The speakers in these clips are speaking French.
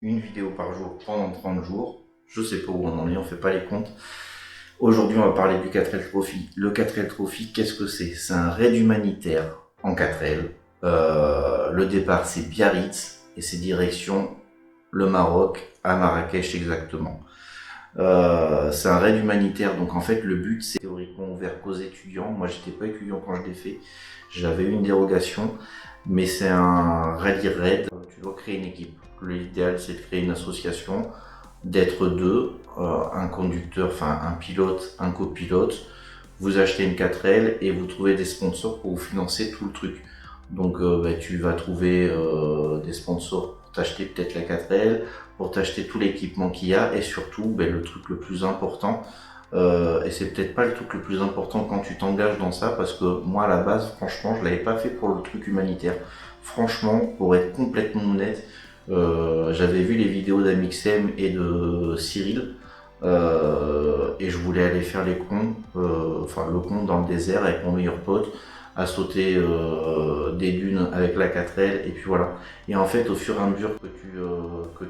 une vidéo par jour pendant 30 jours. Je sais pas où on en est, on fait pas les comptes. Aujourd'hui, on va parler du 4L Trophy. Le 4L Trophy, qu'est-ce que c'est? C'est un raid humanitaire en 4L. Le départ, c'est Biarritz et c'est direction le Maroc, à Marrakech exactement. C'est un raid humanitaire, donc en fait le but c'est théoriquement ouvert qu'aux étudiants. Moi j'étais pas étudiant quand je l'ai fait, j'avais eu une dérogation, mais c'est un rallye raid. Tu dois créer une équipe. L'idéal c'est de créer une association, d'être deux, un conducteur, enfin un pilote, un copilote. Vous achetez une 4L et vous trouvez des sponsors pour vous financer tout le truc. Donc tu vas trouver des sponsors pour t'acheter peut-être la 4L, pour t'acheter tout l'équipement qu'il y a et surtout le truc le plus important, et c'est peut-être pas le truc le plus important quand tu t'engages dans ça parce que moi à la base franchement je l'avais pas fait pour le truc humanitaire. Franchement, pour être complètement honnête, j'avais vu les vidéos d'Amixem et de Cyril, et je voulais aller faire les cons, enfin le con dans le désert avec mon meilleur pote, à sauter des dunes avec la 4L et puis voilà. Et en fait au fur et à mesure que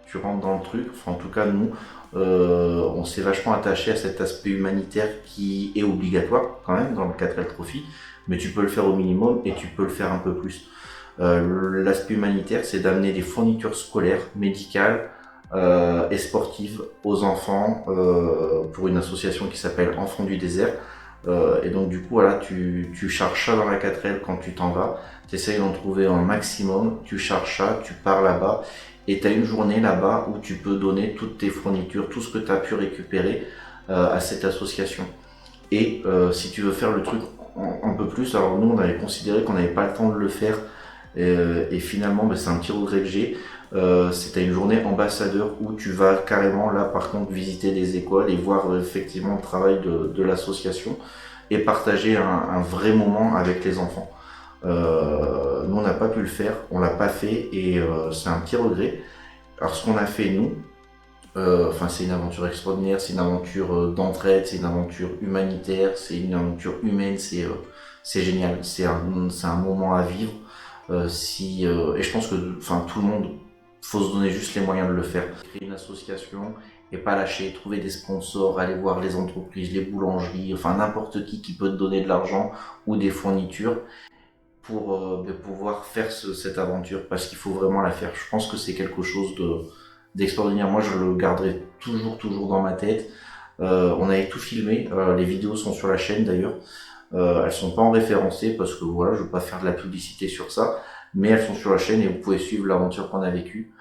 tu rentres dans le truc, enfin en tout cas nous, on s'est vachement attaché à cet aspect humanitaire qui est obligatoire quand même dans le 4L Trophy, mais tu peux le faire au minimum et tu peux le faire un peu plus. L'aspect humanitaire, c'est d'amener des fournitures scolaires, médicales et sportives aux enfants pour une association qui s'appelle Enfants du désert. Et donc du coup, voilà, tu charges ça dans la 4L quand tu t'en vas, tu essayes d'en trouver un maximum, tu charges ça, tu pars là-bas, et tu as une journée là-bas où tu peux donner toutes tes fournitures, tout ce que tu as pu récupérer à cette association. Et si tu veux faire le truc un peu plus, alors nous on avait considéré qu'on n'avait pas le temps de le faire, et finalement c'est un petit regret que j'ai. C'était une journée ambassadeur où tu vas carrément là par contre visiter des écoles et voir effectivement le travail de l'association et partager un vrai moment avec les enfants. Nous on n'a pas pu le faire, on l'a pas fait et c'est un petit regret. Alors ce qu'on a fait nous, c'est une aventure extraordinaire, c'est une aventure d'entraide, c'est une aventure humanitaire, c'est une aventure humaine, c'est génial, c'est un moment à vivre. Et je pense que tout le monde, faut se donner juste les moyens de le faire. Créer une association et pas lâcher, trouver des sponsors, aller voir les entreprises, les boulangeries, enfin n'importe qui peut te donner de l'argent ou des fournitures pour pouvoir faire cette aventure parce qu'il faut vraiment la faire. Je pense que c'est quelque chose d'extraordinaire. Moi, je le garderai toujours dans ma tête. On avait tout filmé. Les vidéos sont sur la chaîne d'ailleurs. Elles sont pas en référencé parce que voilà, je veux pas faire de la publicité sur ça, mais elles sont sur la chaîne et vous pouvez suivre l'aventure qu'on a vécue.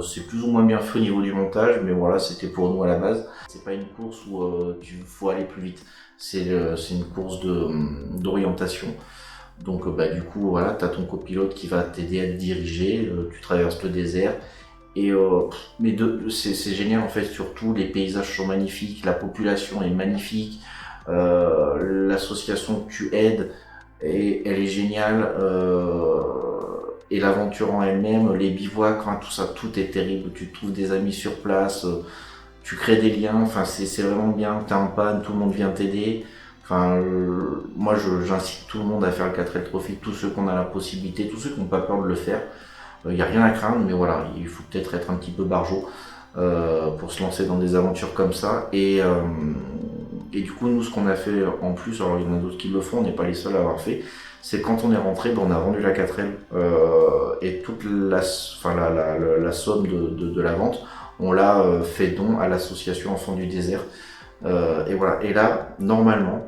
C'est plus ou moins bien fait au niveau du montage, mais voilà, c'était pour nous à la base. C'est pas une course où tu faut aller plus vite. C'est une course d'orientation. Donc du coup voilà, t'as ton copilote qui va t'aider à te diriger, tu traverses le désert et c'est génial en fait, surtout les paysages sont magnifiques, la population est magnifique, l'association que tu aides et elle est géniale, et l'aventure en elle-même, les bivouacs, hein, tout ça, tout est terrible, tu trouves des amis sur place, tu crées des liens, enfin c'est vraiment bien, t'es en panne, tout le monde vient t'aider. Moi, j'incite tout le monde à faire le 4L Trophy, tous ceux qu'on a la possibilité, tous ceux qui n'ont pas peur de le faire. Il n'y a rien à craindre, mais voilà, il faut peut-être être un petit peu barjot pour se lancer dans des aventures comme ça. Et du coup, nous, ce qu'on a fait en plus, alors il y en a d'autres qui le font, on n'est pas les seuls à avoir fait, c'est quand on est rentré, on a vendu la 4L et toute la somme de la vente, on l'a fait don à l'association Enfants du désert. Et voilà. Et là, normalement,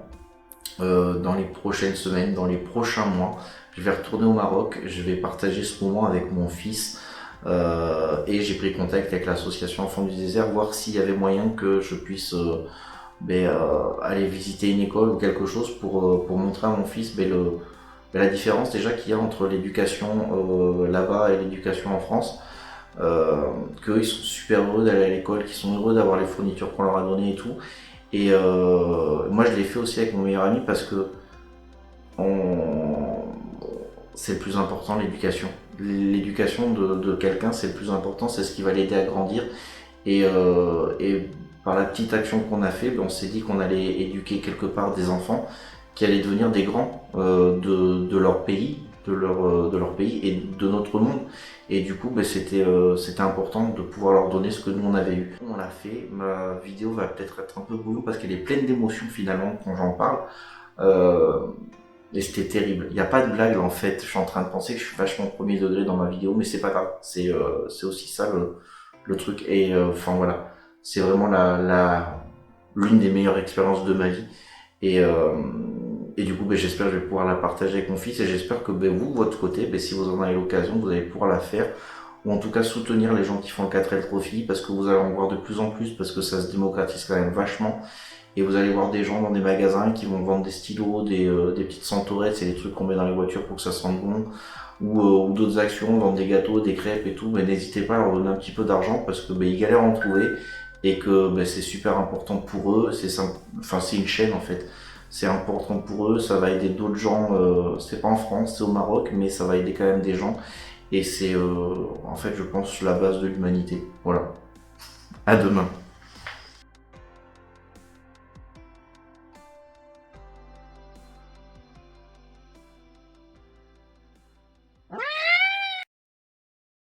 dans les prochaines semaines, dans les prochains mois, je vais retourner au Maroc, je vais partager ce moment avec mon fils, et j'ai pris contact avec l'association Enfants du désert, voir s'il y avait moyen que je puisse aller visiter une école ou quelque chose pour montrer à mon fils la différence déjà qu'il y a entre l'éducation là-bas et l'éducation en France. Qu'eux ils sont super heureux d'aller à l'école, qu'ils sont heureux d'avoir les fournitures qu'on leur a données et tout. Et moi je l'ai fait aussi avec mon meilleur ami parce que on... c'est le plus important, l'éducation. L'éducation de quelqu'un c'est le plus important, c'est ce qui va l'aider à grandir. Et par la petite action qu'on a fait, on s'est dit qu'on allait éduquer quelque part des enfants qui allaient devenir des grands de leur pays, de leur pays et de notre monde. Et du coup, c'était important de pouvoir leur donner ce que nous on avait eu. On l'a fait. Ma vidéo va peut-être être un peu brouillon parce qu'elle est pleine d'émotions finalement quand j'en parle. Euh, et c'était terrible. Il n'y a pas de blague en fait. Je suis en train de penser que je suis vachement premier degré dans ma vidéo, mais c'est pas grave. C'est aussi ça le truc. Et enfin voilà, c'est vraiment l'une des meilleures expériences de ma vie. Et, euh, et du coup, j'espère que je vais pouvoir la partager avec mon fils et j'espère que vous, de votre côté, si vous en avez l'occasion, vous allez pouvoir la faire ou en tout cas soutenir les gens qui font le 4L Trophy parce que vous allez en voir de plus en plus parce que ça se démocratise quand même vachement et vous allez voir des gens dans des magasins qui vont vendre des stylos, des petites centaurettes, c'est des trucs qu'on met dans les voitures pour que ça sente bon ou d'autres actions, vendre des gâteaux, des crêpes et tout, mais n'hésitez pas à leur donner un petit peu d'argent parce que ils galèrent à en trouver et que c'est super important pour eux, enfin c'est une chaîne en fait. C'est important pour eux, ça va aider d'autres gens, c'est pas en France, c'est au Maroc, mais ça va aider quand même des gens. Et c'est en fait je pense la base de l'humanité. Voilà. À demain.